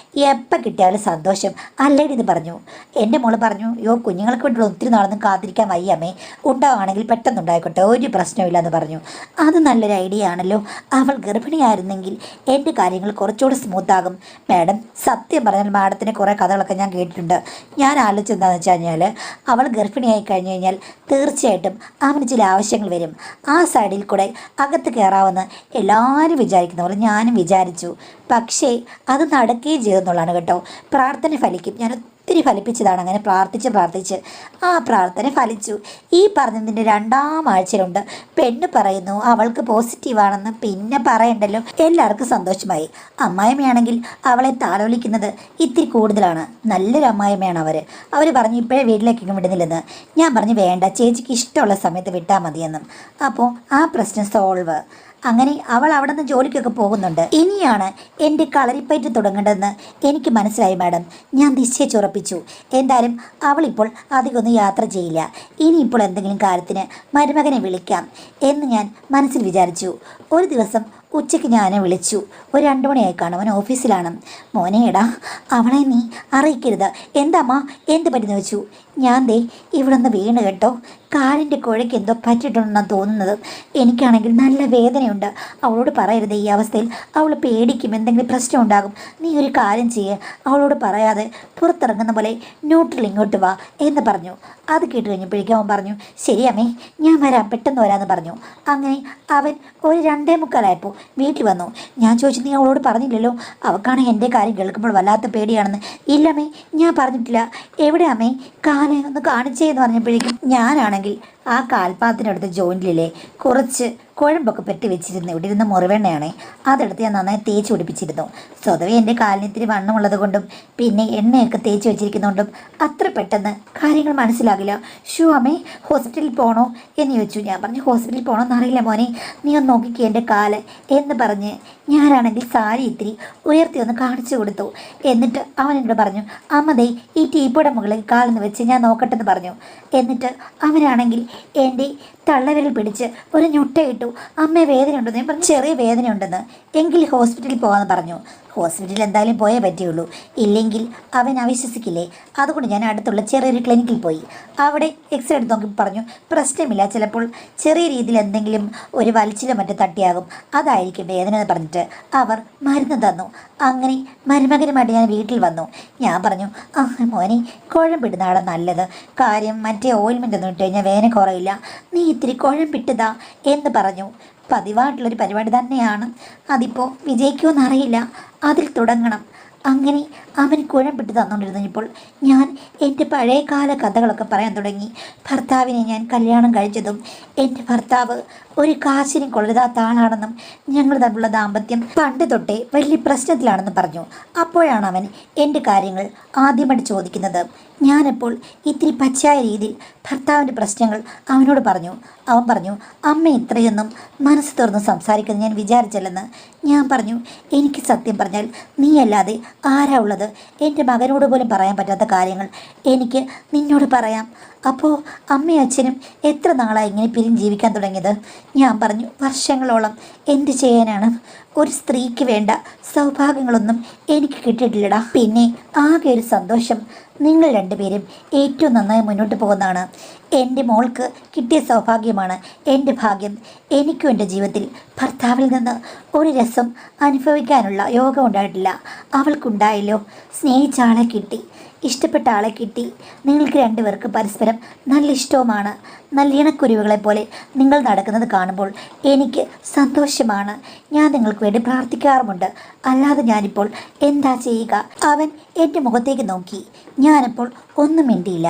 എപ്പോൾ കിട്ടിയാലും സന്തോഷം അല്ലേടി ഇത് പറഞ്ഞു. എൻ്റെ മോള് പറഞ്ഞു, കുഞ്ഞുങ്ങൾക്ക് വേണ്ടി ഒത്തിരി നാളൊന്നും കാത്തിരിക്കാൻ വയ്യമ്മേ, ഉണ്ടാവുകയാണെങ്കിൽ പെട്ടെന്ന് ഉണ്ടായിക്കോട്ടെ, ഒരു പ്രശ്നമില്ല എന്ന് പറഞ്ഞു. അത് നല്ലൊരു ഐഡിയ ആണല്ലോ. അവൾ ഗർഭിണിയായിരുന്നെങ്കിൽ എൻ്റെ കാര്യങ്ങൾ കുറച്ചുകൂടി സ്മൂത്താകും. മാഡം സത്യം പറഞ്ഞാൽ മാഡത്തിൻ്റെ കുറേ കഥകളൊക്കെ ഞാൻ കേട്ടിട്ടുണ്ട്. ഞാൻ ആലോചിച്ചെന്താണെന്ന് വെച്ച് കഴിഞ്ഞാൽ അവൾ ഗർഭിണിയായി കഴിഞ്ഞു കഴിഞ്ഞാൽ തീർച്ചയായിട്ടും അവന് ചില ആവശ്യങ്ങൾ വരും. ആ സൈഡിൽ കൂടെ അകത്ത് കയറാമെന്ന് എല്ലാവരും വിചാരിക്കുന്ന പോലെ ഞാനും വിചാരിച്ചു. പക്ഷേ അത് നടക്കുകയും ചെയ്തെന്നുള്ളതാണ് കേട്ടോ. പ്രാർത്ഥന ഫലിക്കും. ഞാൻ ഒത്തിരി ഫലിപ്പിച്ചതാണ്. അങ്ങനെ പ്രാർത്ഥിച്ച് ആ പ്രാർത്ഥന ഫലിച്ചു. ഈ പറഞ്ഞതിൻ്റെ 2ാം ആഴ്ചയിലുണ്ട് പെണ്ണ് പറയുന്നു അവൾക്ക് പോസിറ്റീവാണെന്ന്. പിന്നെ പറയണ്ടല്ലോ, എല്ലാവർക്കും സന്തോഷമായി. അമ്മായിമ്മയാണെങ്കിൽ അവളെ താലോലിക്കുന്നത് ഇത്തിരി കൂടുതലാണ്. നല്ലൊരു അമ്മായിമ്മയാണ് അവർ പറഞ്ഞു ഇപ്പോഴേ വീട്ടിലേക്കൊന്നും വിടുന്നില്ലെന്ന്. ഞാൻ പറഞ്ഞു വേണ്ട, ചേച്ചിക്ക് ഇഷ്ടമുള്ള സമയത്ത് വിട്ടാൽ മതിയെന്നും. അപ്പോൾ ആ പ്രശ്നം സോൾവ്. അങ്ങനെ അവൾ അവിടെ നിന്ന് ജോലിക്കൊക്കെ പോകുന്നുണ്ട്. ഇനിയാണ് എൻ്റെ കളരിപ്പയറ്റ് തുടങ്ങേണ്ടതെന്ന് എനിക്ക് മനസ്സിലായി മാഡം. ഞാൻ നിശ്ചയിച്ചുറപ്പിച്ചു. എന്തായാലും അവളിപ്പോൾ അധികമൊന്നും യാത്ര ചെയ്യില്ല. ഇനിയിപ്പോൾ എന്തെങ്കിലും കാര്യത്തിന് മരുമകനെ വിളിക്കാം എന്ന് ഞാൻ മനസ്സിൽ വിചാരിച്ചു. ഒരു ദിവസം ഉച്ചയ്ക്ക് ഞാൻ വിളിച്ചു. ഒരു 2 മണിയായി കാണും. അവൻ ഓഫീസിലാണ്. മോനെ എടാ, അവളെ നീ അറിയിക്കരുത്. എന്താമ്മ, എന്ത് പറ്റുന്നു വെച്ചു. ഞാൻ ദേ ഇവിടെ നിന്ന് വീണ് കേട്ടോ. കാലിൻ്റെ കുഴയ്ക്ക് എന്തോ പറ്റിയിട്ടുണ്ടെന്നാണ് തോന്നുന്നത്. എനിക്കാണെങ്കിൽ നല്ല വേദനയുണ്ട്. അവളോട് പറയരുത്. ഈ അവസ്ഥയിൽ അവൾ പേടിക്കും, എന്തെങ്കിലും പ്രശ്നം ഉണ്ടാകും. നീ ഒരു കാര്യം ചെയ്യേ, അവളോട് പറയാതെ പുറത്തിറങ്ങുന്ന പോലെ ന്യൂട്രൽ ഇങ്ങോട്ട് വാ എന്ന് പറഞ്ഞു. അത് കേട്ട് കഴിഞ്ഞപ്പോഴേക്കും അവൻ പറഞ്ഞു, ശരി അമ്മേ, ഞാൻ വരാം, പെട്ടെന്ന് വരാമെന്ന് പറഞ്ഞു. അങ്ങനെ അവൻ ഒരു 2:45 വീട്ടിൽ വന്നു. ഞാൻ ചോദിച്ചു, നീ അവളോട് പറഞ്ഞില്ലല്ലോ? അവൾക്കാണെങ്കിൽ എൻ്റെ കാര്യം കേൾക്കുമ്പോൾ വല്ലാത്ത പേടിയാണെന്ന്. ഇല്ലമ്മേ, ഞാൻ പറഞ്ഞിട്ടില്ല. എവിടെ അമ്മേ കാല് ഒന്ന് കാണിച്ചേ എന്ന് പറഞ്ഞപ്പോഴേക്കും ഞാനാണെങ്കിൽ ആ കാൽപാദത്തിനടുത്ത് ജോയിൻറ്റിലെ കുറച്ച് കുഴമ്പൊക്കെ പെട്ടി വെച്ചിരുന്നു. ഇവിടെ ഇരുന്ന മുറിവെണ്ണയാണ്. അതെടുത്ത് ഞാൻ നന്നായി തേച്ച് പിടിപ്പിച്ചിരുന്നു. സ്വതവേ എൻ്റെ കാലിന് ഇത്തിരി വണ്ണമുള്ളത് കൊണ്ടും പിന്നെ എണ്ണയൊക്കെ തേച്ച് വെച്ചിരിക്കുന്നതുകൊണ്ടും അത്ര പെട്ടെന്ന് കാര്യങ്ങൾ മനസ്സിലാകില്ല. ഷൂ അമ്മേ, ഹോസ്പിറ്റലിൽ പോകണോ എന്ന് ചോദിച്ചു. ഞാൻ പറഞ്ഞു, ഹോസ്പിറ്റലിൽ പോകണമെന്ന് അറിയില്ല മോനെ, നീ ഒന്ന് നോക്കിക്കേ എൻ്റെ കാല് എന്ന് പറഞ്ഞ് ഞാനാണെങ്കിൽ സാരി ഇത്തിരി ഉയർത്തി ഒന്ന് കാണിച്ചു കൊടുത്തു. എന്നിട്ട് അവൻ എന്നോട് പറഞ്ഞു, അമ്മതേ ഈ ടീപ്പോടെ മുകളിൽ കാലെന്ന് വെച്ച് ഞാൻ നോക്കട്ടെന്ന് പറഞ്ഞു. എന്നിട്ട് അവനാണെങ്കിൽ എൻ്റെ തള്ളവിരൽ പിടിച്ച് ഒരു ഞൊട്ടയിട്ടു. അമ്മ വേദനയുണ്ടെന്ന് ഞാൻ പറഞ്ഞു. ചെറിയ വേദനയുണ്ടെന്ന്. എങ്കിൽ ഹോസ്പിറ്റലിൽ പോകാമെന്ന് പറഞ്ഞു. ഹോസ്പിറ്റലിൽ എന്തായാലും പോയേ പറ്റുള്ളൂ, ഇല്ലെങ്കിൽ അവൻ അവിശ്വസിക്കില്ലേ. അതുകൊണ്ട് ഞാൻ അടുത്തുള്ള ചെറിയൊരു ക്ലിനിക്കിൽ പോയി. അവിടെ എക്സ്റേ എടുത്ത് നോക്കി പറഞ്ഞു, പ്രശ്നമില്ല, ചിലപ്പോൾ ചെറിയ രീതിയിൽ എന്തെങ്കിലും ഒരു വലിച്ചിലോ മറ്റോ തട്ടിയാകും, അതായിരിക്കും വേദന എന്ന് പറഞ്ഞിട്ട് അവർ മരുന്ന് തന്നു. അങ്ങനെ മരുമകനുമായിട്ട് ഞാൻ വീട്ടിൽ വന്നു. ഞാൻ പറഞ്ഞു, മോനെ കുഴമ്പിടുന്നതാണ് നല്ലത്. കാര്യം മറ്റേ ഓയിൽമെൻ്റ് ഒന്നും ഇട്ട് കഴിഞ്ഞാൽ വേദന കുറയില്ല. നീ ഇത്തിരി കുഴമ്പിട്ടതാ എന്ന് പറഞ്ഞു. പതിവായിട്ടുള്ളൊരു പരിപാടി തന്നെയാണ്. അതിപ്പോൾ വിജയിക്കുമെന്നറിയില്ല. അതിൽ തുടങ്ങണം. അങ്ങനെ അവൻ കുഴമ്പിട്ട് തന്നുകൊണ്ടിരുന്നപ്പോൾ ഞാൻ എൻ്റെ പഴയകാല കഥകളൊക്കെ പറയാൻ തുടങ്ങി. ഭർത്താവിനെ ഞാൻ കല്യാണം കഴിച്ചതും എൻ്റെ ഭർത്താവ് ഒരു കാശിനും കൊള്ളരുതാത്ത ആളാണെന്നും ഞങ്ങൾ തമ്മിലുള്ള ദാമ്പത്യം പണ്ട് തൊട്ടേ വലിയ പ്രശ്നത്തിലാണെന്ന് പറഞ്ഞു. അപ്പോഴാണ് അവൻ എൻ്റെ കാര്യങ്ങൾ ആദ്യമായിട്ട് ചോദിക്കുന്നത്. ഞാനപ്പോൾ ഇത്തിരി പച്ചയായ രീതിയിൽ ഭർത്താവിൻ്റെ പ്രശ്നങ്ങൾ അവനോട് പറഞ്ഞു. അവൻ പറഞ്ഞു, അമ്മ ഇത്രയൊന്നും മനസ്സ് തുറന്ന് സംസാരിക്കുന്നത് ഞാൻ വിചാരിച്ചില്ലെന്ന്. ഞാൻ പറഞ്ഞു, എനിക്ക് സത്യം പറഞ്ഞാൽ നീയല്ലാതെ ആരാ ഉള്ളത്? എൻ്റെ മകനോട് പോലും പറയാൻ പറ്റാത്ത കാര്യങ്ങൾ എനിക്ക് നിന്നോട് പറയാം. അപ്പോൾ അമ്മയും അച്ഛനും എത്ര നാളായി ഇങ്ങനെ പിരിഞ്ഞ് ജീവിക്കാൻ തുടങ്ങിയത്? ഞാൻ പറഞ്ഞു, വർഷങ്ങളോളം. എന്ത് ചെയ്യാനാണ്? ഒരു സ്ത്രീക്ക് വേണ്ട സൗഭാഗ്യങ്ങളൊന്നും എനിക്ക് കിട്ടിയിട്ടില്ലടാ. പിന്നെ ആകെ ഒരു സന്തോഷം, നിങ്ങൾ രണ്ടുപേരും ഏറ്റവും നന്നായി മുന്നോട്ട് പോകുന്നതാണ്. എൻ്റെ മോൾക്ക് കിട്ടിയ സൗഭാഗ്യമാണ് എൻ്റെ ഭാഗ്യം. എനിക്കും എൻ്റെ ജീവിതത്തിൽ ഭർത്താവിൽ നിന്ന് ഒരു രസം അനുഭവിക്കാനുള്ള യോഗം ഉണ്ടായിട്ടില്ല. അവൾക്കുണ്ടായല്ലോ. സ്നേഹിച്ച ആളെ കിട്ടി, ഇഷ്ടപ്പെട്ട ആളെ കിട്ടി. നിങ്ങൾക്ക് രണ്ടുപേർക്ക് പരസ്പരം നല്ല ഇഷ്ടവുമാണ്. നല്ല ഇണക്കുരുവികളെ പോലെ നിങ്ങൾ നടക്കുന്നത് കാണുമ്പോൾ എനിക്ക് സന്തോഷമാണ്. ഞാൻ നിങ്ങൾക്ക് വേണ്ടി പ്രാർത്ഥിക്കാറുമുണ്ട്. അല്ലാതെ ഞാനിപ്പോൾ എന്താ ചെയ്യുക? അവൻ എൻ്റെ മുഖത്തേക്ക് നോക്കി. ഞാനപ്പോൾ ഒന്നും മിണ്ടിയില്ല.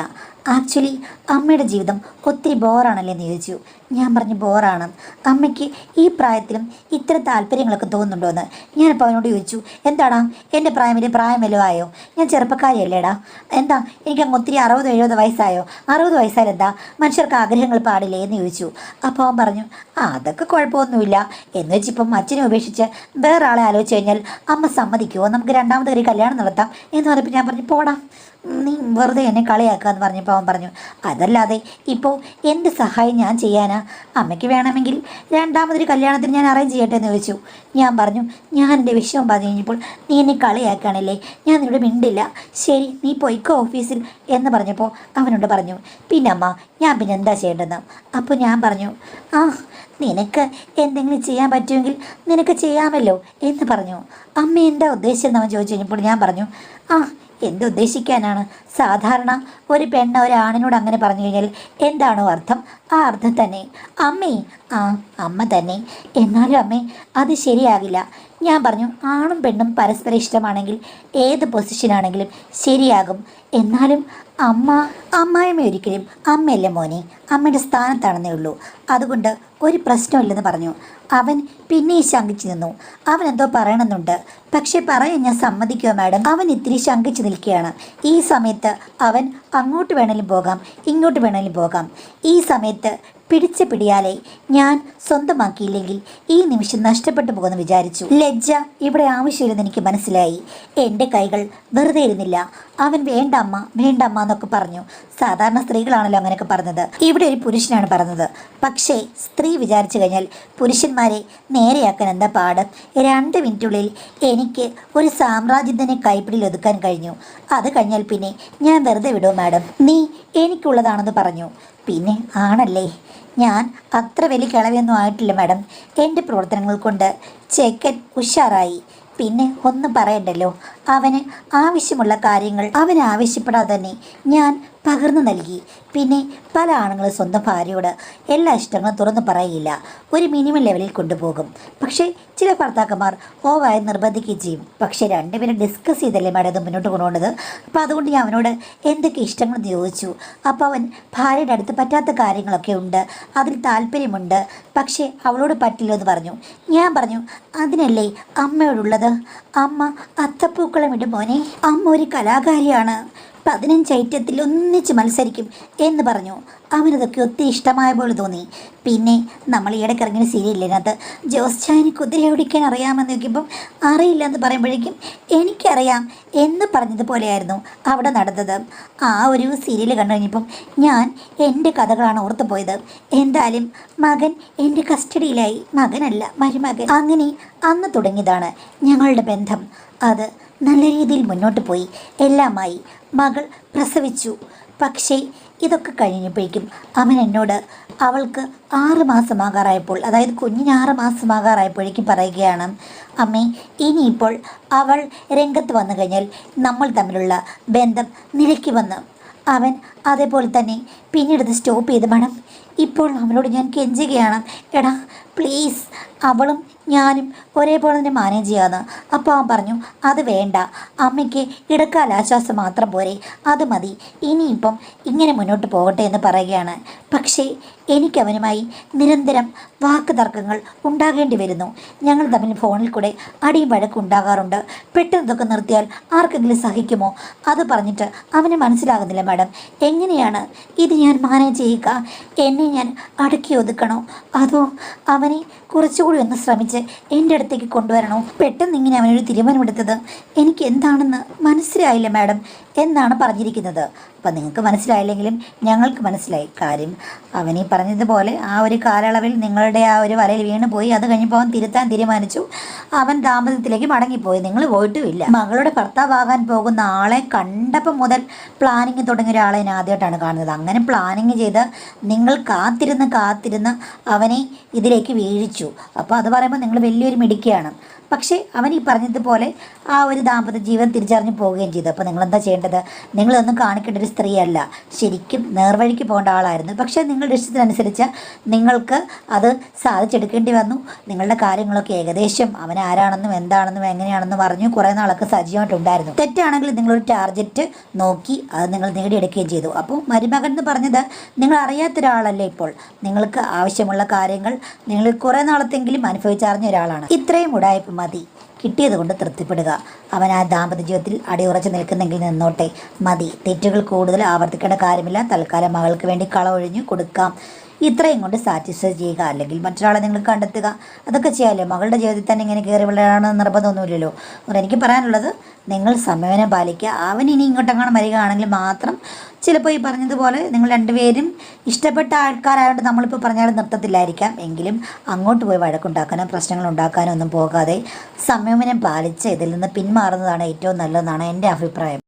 ആക്ച്വലി അമ്മയുടെ ജീവിതം ഒത്തിരി ബോറാണല്ലേ എന്ന് ചോദിച്ചു. ഞാൻ പറഞ്ഞു, ബോറാണ്. അമ്മയ്ക്ക് ഈ പ്രായത്തിലും ഇത്തരം താല്പര്യങ്ങളൊക്കെ തോന്നുന്നുണ്ടോ എന്ന് ഞാനിപ്പോൾ അവനോട് ചോദിച്ചു. എന്താടാ, എൻ്റെ പ്രായം വല്ലതും ആയോ? ഞാൻ ചെറുപ്പക്കാരിയല്ലേടാ. എന്താ എനിക്ക് അങ്ങ് ഒത്തിരി 60-70 വയസ്സായോ? 60 വയസ്സായാലും എന്താ, മനുഷ്യർക്ക് ആഗ്രഹങ്ങൾ പാടില്ലേ എന്ന് ചോദിച്ചു. അപ്പോൾ അവൻ പറഞ്ഞു, അതൊക്കെ കുഴപ്പമൊന്നുമില്ല. എന്ന് വെച്ചിപ്പം അച്ഛനെ ഉപേക്ഷിച്ച് വേറെ ആളെ ആലോചിച്ച് കഴിഞ്ഞാൽ അമ്മ സമ്മതിക്കുമോ? നമുക്ക് രണ്ടാമത് ഒരു കല്യാണം നടത്താം എന്ന് പറഞ്ഞപ്പോൾ ഞാൻ പറഞ്ഞു, പോടാ, നീ വെറുതെ എന്നെ കളിയാക്കുക എന്ന് പറഞ്ഞപ്പോൾ അവൻ പറഞ്ഞു, അതല്ലാതെ ഇപ്പോൾ എന്ത് സഹായം ഞാൻ ചെയ്യാനാ? അമ്മയ്ക്ക് വേണമെങ്കിൽ രണ്ടാമതൊരു കല്യാണത്തിന് ഞാൻ അറേഞ്ച് ചെയ്യട്ടെ എന്ന് ചോദിച്ചു. ഞാൻ പറഞ്ഞു, ഞാൻ എൻ്റെ വിഷയം പറഞ്ഞു കഴിഞ്ഞപ്പോൾ നീ എന്നെ കളിയാക്കുകയാണല്ലേ, ഞാൻ നിന്നോട് മിണ്ടില്ല. ശരി, നീ പോയിക്കോ ഓഫീസിൽ എന്ന് പറഞ്ഞപ്പോൾ അവനോട് പറഞ്ഞു, പിന്നെ അമ്മ ഞാൻ പിന്നെ എന്താ ചെയ്യേണ്ടതെന്ന്. അപ്പോൾ ഞാൻ പറഞ്ഞു, നിനക്ക് എന്തെങ്കിലും ചെയ്യാൻ പറ്റുമെങ്കിൽ നിനക്ക് ചെയ്യാമല്ലോ എന്ന് പറഞ്ഞു. അമ്മ എന്താ ഉദ്ദേശിച്ചെന്ന് അവൻ ചോദിച്ചു കഴിഞ്ഞപ്പോൾ ഞാൻ പറഞ്ഞു, എന്തുദ്ദേശിക്കാനാണ്? സാധാരണ ഒരു പെണ്ണ് ഒരാണിനോട് അങ്ങനെ പറഞ്ഞു കഴിഞ്ഞാൽ എന്താണോ അർത്ഥം, ആ അർത്ഥം തന്നെ. അമ്മേ, അമ്മ തന്നെ. എന്നാലും അമ്മേ, അത് ശരിയാകില്ല. ഞാൻ പറഞ്ഞു, ആണും പെണ്ണും പരസ്പരം ഇഷ്ടമാണെങ്കിൽ ഏത് പൊസിഷനാണെങ്കിലും ശരിയാകും. എന്നാലും അമ്മായിമ്മ ഒരിക്കലും അമ്മയല്ലേ മോനെ, അമ്മയുടെ സ്ഥാനത്താണെന്നേ ഉള്ളൂ. അതുകൊണ്ട് ഒരു പ്രശ്നമില്ലെന്ന് പറഞ്ഞു. അവൻ പിന്നെയും ശങ്കിച്ചു നിന്നു. അവൻ എന്തോ പറയണമെന്നുണ്ട്, പക്ഷെ പറയാൻ ഞാൻ സമ്മതിക്കുമോ മാഡം? അവൻ ഇത്തിരി ശങ്കിച്ചു നിൽക്കുകയാണ്. ഈ സമയത്ത് അവൻ അങ്ങോട്ട് വേണമെങ്കിലും പോകാം, ഇങ്ങോട്ട് വേണമെങ്കിലും പോകാം. ഈ സമയത്ത് പിടിച്ച പിടിയാലെ ഞാൻ സ്വന്തമാക്കിയില്ലെങ്കിൽ ഈ നിമിഷം നഷ്ടപ്പെട്ടു പോകുമെന്ന് വിചാരിച്ചു. ലജ്ജ ഇവിടെ ആവശ്യമില്ലെന്ന് എനിക്ക് മനസ്സിലായി. എൻ്റെ കൈകൾ വെറുതെ ഇരുന്നില്ല. അവൻ വേണ്ട അമ്മ വേണ്ട അമ്മ എന്നൊക്കെ പറഞ്ഞു. സാധാരണ സ്ത്രീകളാണല്ലോ അങ്ങനെയൊക്കെ പറഞ്ഞത്. ഇവിടെ ഒരു പുരുഷനാണ് പറഞ്ഞത്. പക്ഷേ സ്ത്രീ വിചാരിച്ചു കഴിഞ്ഞാൽ പുരുഷന്മാരെ നേരെയാക്കാൻ എന്താ പാട്? 2 മിനിറ്റുള്ളിൽ എനിക്ക് ഒരു സാമ്രാജ്യം തന്നെ കൈപ്പിടിയിൽ ഒതുക്കാൻ കഴിഞ്ഞു. അത് കഴിഞ്ഞാൽ പിന്നെ ഞാൻ വെറുതെ വിടുമോ മാഡം? നീ എനിക്കുള്ളതാണെന്ന് പറഞ്ഞു. പിന്നെ ആണല്ലേ, ഞാൻ അത്ര വലിയ കിളവിയൊന്നും ആയിട്ടില്ല മാഡം. എൻ്റെ പ്രവർത്തനങ്ങൾ കൊണ്ട് ചെക്കൻ ഉഷാറായി. പിന്നെ ഒന്നും പറയണ്ടല്ലോ. അവന് ആവശ്യമുള്ള കാര്യങ്ങൾ അവൻ ആവശ്യപ്പെടാതെ തന്നെ ഞാൻ പകർന്നു നൽകി. പിന്നെ പല ആണുങ്ങളും സ്വന്തം ഭാര്യയോട് എല്ലാ ഇഷ്ടങ്ങളും തുറന്നു പറയില്ല, ഒരു മിനിമം ലെവലിൽ കൊണ്ടുപോകും. പക്ഷേ ചില ഭർത്താക്കന്മാർ ഓവായി നിർബന്ധിക്കുകയും ചെയ്യും. പക്ഷേ രണ്ടുപേരും ഡിസ്കസ് ചെയ്തല്ലേ മാഡം ഇത് മുന്നോട്ട് കൊണ്ടുപോകുന്നത്. അപ്പോൾ അതുകൊണ്ട് ഞാൻ അവനോട് എന്തൊക്കെ ഇഷ്ടങ്ങളെന്ന് ചോദിച്ചു. അപ്പോൾ അവൻ ഭാര്യയുടെ അടുത്ത് പറ്റാത്ത കാര്യങ്ങളൊക്കെ ഉണ്ട്, അതിൽ താല്പര്യമുണ്ട്, പക്ഷേ അവളോട് പറ്റില്ല എന്ന് പറഞ്ഞു. ഞാൻ പറഞ്ഞു അതിനല്ലേ അമ്മയോടുള്ളത്, അമ്മ അത്തപ്പൂക്കളം ഇടും മോനെ, അമ്മ ഒരു കലാകാരിയാണ്, 15 ഐറ്റത്തിൽ ഒന്നിച്ച് മത്സരിക്കും എന്ന് പറഞ്ഞു. അവനതൊക്കെ ഒത്തിരി ഇഷ്ടമായ പോലെ തോന്നി. പിന്നെ നമ്മൾ ഈയിടയ്ക്ക് ഇറങ്ങിയ സീരിയലിനകത്ത് ജോസ് ചായന് കുതിര ഓടിക്കാൻ അറിയാമെന്ന് നോക്കിയപ്പം അറിയില്ല എന്ന് പറയുമ്പോഴേക്കും എനിക്കറിയാം എന്ന് പറഞ്ഞതുപോലെയായിരുന്നു അവിടെ നടന്നത്. ആ ഒരു സീരിയൽ കണ്ടു കഴിഞ്ഞപ്പം ഞാൻ എൻ്റെ കഥകളാണ് ഓർത്തു പോയത്. എന്തായാലും മകൻ എൻ്റെ കസ്റ്റഡിയിലായി. മകനല്ല, മരുമകൻ. അങ്ങനെ അന്ന് തുടങ്ങിയതാണ് ഞങ്ങളുടെ ബന്ധം. അത് നല്ല രീതിയിൽ മുന്നോട്ട് പോയി. എല്ലാമായി. മകൾ പ്രസവിച്ചു. പക്ഷേ ഇതൊക്കെ കഴിഞ്ഞപ്പോഴേക്കും അവൻ എന്നോട് അവൾക്ക് 6 മാസമാകാറായപ്പോൾ, അതായത് കുഞ്ഞിന് 6 മാസമാകാറായപ്പോഴേക്കും പറയുകയാണ്, അമ്മേ ഇനിയിപ്പോൾ അവൾ രംഗത്ത് വന്നു കഴിഞ്ഞാൽ നമ്മൾ തമ്മിലുള്ള ബന്ധം നിലയ്ക്ക് വന്ന്. അവൻ അതേപോലെ തന്നെ പിന്നീട് സ്റ്റോപ്പ് ചെയ്ത് വേണം. ഇപ്പോൾ അവനോട് ഞാൻ കെഞ്ചുകയാണ്, എടാ പ്ലീസ് അവളും ഞാനും ഒരേപോലെ തന്നെ മാനേജ് ചെയ്യാമെന്ന്. അപ്പോൾ അവൻ പറഞ്ഞു അത് വേണ്ട, അമ്മയ്ക്ക് ഇടക്കാല ആശ്വാസം മാത്രം പോരെ, അത് മതി, ഇനിയിപ്പം ഇങ്ങനെ മുന്നോട്ട് പോകട്ടെ എന്ന് പറയുകയാണ്. പക്ഷേ എനിക്കവനുമായി നിരന്തരം വാക്ക് തർക്കങ്ങൾ ഉണ്ടാകേണ്ടി വരുന്നു. ഞങ്ങൾ തമ്മിൽ ഫോണിൽ കൂടെ അടിയും വഴക്കും ഉണ്ടാകാറുണ്ട്. പെട്ടെന്ന് ഇതൊക്കെ നിർത്തിയാൽ ആർക്കെങ്കിലും സഹിക്കുമോ? അത് പറഞ്ഞിട്ട് അവന് മനസ്സിലാകുന്നില്ല മാഡം. എങ്ങനെയാണ് ഇത് ഞാൻ മാനേജ് ചെയ്യുക? എന്നെ ഞാൻ അടക്കി ഒതുക്കണോ, അതോ അവനെ കുറച്ചുകൂടി ഒന്ന് ശ്രമിച്ച് എൻ്റെ അടുത്തേക്ക് കൊണ്ടുവരണോ? പെട്ടെന്ന് ഇങ്ങനെ അവനൊരു തീരുമാനമെടുത്തത് എനിക്ക് എന്താണെന്ന് മനസ്സിലായില്ല മാഡം എന്നാണ് പറഞ്ഞിരിക്കുന്നത്. അപ്പം നിങ്ങൾക്ക് മനസ്സിലായില്ലെങ്കിലും ഞങ്ങൾക്ക് മനസ്സിലായി കാര്യം. അവനീ പറഞ്ഞതുപോലെ ആ ഒരു കാലയളവിൽ നിങ്ങളുടെ ആ ഒരു വലയിൽ വീണ് പോയി. അത് കഴിഞ്ഞപ്പോൾ അവൻ തിരുത്താൻ തീരുമാനിച്ചു. അവൻ ദാമ്പത്യത്തിലേക്ക് മടങ്ങിപ്പോയി. നിങ്ങൾ പോയിട്ടുമില്ല. മകളുടെ ഭർത്താവാകാൻ പോകുന്ന ആളെ കണ്ടപ്പോൾ മുതൽ പ്ലാനിങ് തുടങ്ങിയ ഒരാളെ ഞാൻ ആദ്യമായിട്ടാണ് കാണുന്നത്. അങ്ങനെ പ്ലാനിങ് ചെയ്ത് നിങ്ങൾ കാത്തിരുന്ന് അവനെ ഇതിലേക്ക് വീഴിച്ചു. അപ്പോൾ അത് പറയുമ്പോൾ നിങ്ങൾ വലിയൊരു മിടുക്കിയാണ്. പക്ഷേ അവൻ ഈ പറഞ്ഞതുപോലെ ആ ഒരു ദാമ്പത്യ ജീവിതം തിരിച്ചറിഞ്ഞ് പോവുകയും ചെയ്തു. അപ്പോൾ നിങ്ങളെന്താ ചെയ്യേണ്ടത്? നിങ്ങളൊന്നും കാണിക്കേണ്ട ഒരു സ്ത്രീയല്ല, ശരിക്കും നേർവഴിക്ക് പോകേണ്ട ആളായിരുന്നു. പക്ഷേ നിങ്ങളുടെ ഇഷ്ടത്തിനനുസരിച്ച് നിങ്ങൾക്ക് അത് സാധിച്ചെടുക്കേണ്ടി വന്നു. നിങ്ങളുടെ കാര്യങ്ങളൊക്കെ ഏകദേശം അവൻ ആരാണെന്നും എന്താണെന്നും എങ്ങനെയാണെന്നും പറഞ്ഞു കുറേ നാളൊക്കെ സജീവമായിട്ടുണ്ടായിരുന്നു. തെറ്റാണെങ്കിൽ നിങ്ങളൊരു ടാർഗറ്റ് നോക്കി അത് നിങ്ങൾ നേടിയെടുക്കുകയും ചെയ്തു. അപ്പോൾ മരുമകൻ എന്ന് പറഞ്ഞത് നിങ്ങൾ അറിയാത്ത ഒരാളല്ലേ. ഇപ്പോൾ നിങ്ങൾക്ക് ആവശ്യമുള്ള കാര്യങ്ങൾ നിങ്ങൾ കുറേ നാളത്തെങ്കിലും അനുഭവിച്ചറിഞ്ഞ ഒരാളാണ്. ഇത്രയും ഉടായ്പ മതി, കിട്ടിയത് കൊണ്ട് തൃപ്തിപ്പെടുക. അവൻ ആ ദാമ്പത്യ ജീവിതത്തിൽ അടിയുറച്ച് നിൽക്കുന്നെങ്കിൽ നിന്നോട്ടെ, മതി. തെറ്റുകൾ കൂടുതൽ ആവർത്തിക്കേണ്ട കാര്യമില്ല. തൽക്കാലം മകൾക്ക് വേണ്ടി കളവൊഴിഞ്ഞു കൊടുക്കാം. ഇത്രയും കൊണ്ട് സാറ്റിസ്ഫൈ ചെയ്യുക. അല്ലെങ്കിൽ മറ്റൊരാളെ നിങ്ങൾ കണ്ടെത്തുക. അതൊക്കെ ചെയ്യാമല്ലോ. മകളുടെ ജീവിതത്തിൽ തന്നെ ഇങ്ങനെ കയറി വിളയാണെന്ന് നിർബന്ധമൊന്നുമില്ലല്ലോ. അതുകൊണ്ട് എനിക്ക് പറയാനുള്ളത് നിങ്ങൾ സമയം പാലിക്കുക. അവൻ ഇനി ഇങ്ങോട്ടെങ്ങാനും വരികയാണെങ്കിൽ മാത്രം ചിലപ്പോൾ ഈ പറഞ്ഞതുപോലെ നിങ്ങൾ രണ്ടുപേരും ഇഷ്ടപ്പെട്ട ആൾക്കാരായതുകൊണ്ട് നമ്മളിപ്പോൾ പറഞ്ഞാലും നിർത്തത്തില്ലായിരിക്കാം. എങ്കിലും അങ്ങോട്ട് പോയി വഴക്കുണ്ടാക്കാനോ പ്രശ്നങ്ങൾ ഉണ്ടാക്കാനോ ഒന്നും പോകാതെ സംയമനം പാലിച്ച് ഇതിൽ നിന്ന് പിന്മാറുന്നതാണ് ഏറ്റവും നല്ലതെന്നാണ് എൻ്റെ അഭിപ്രായം.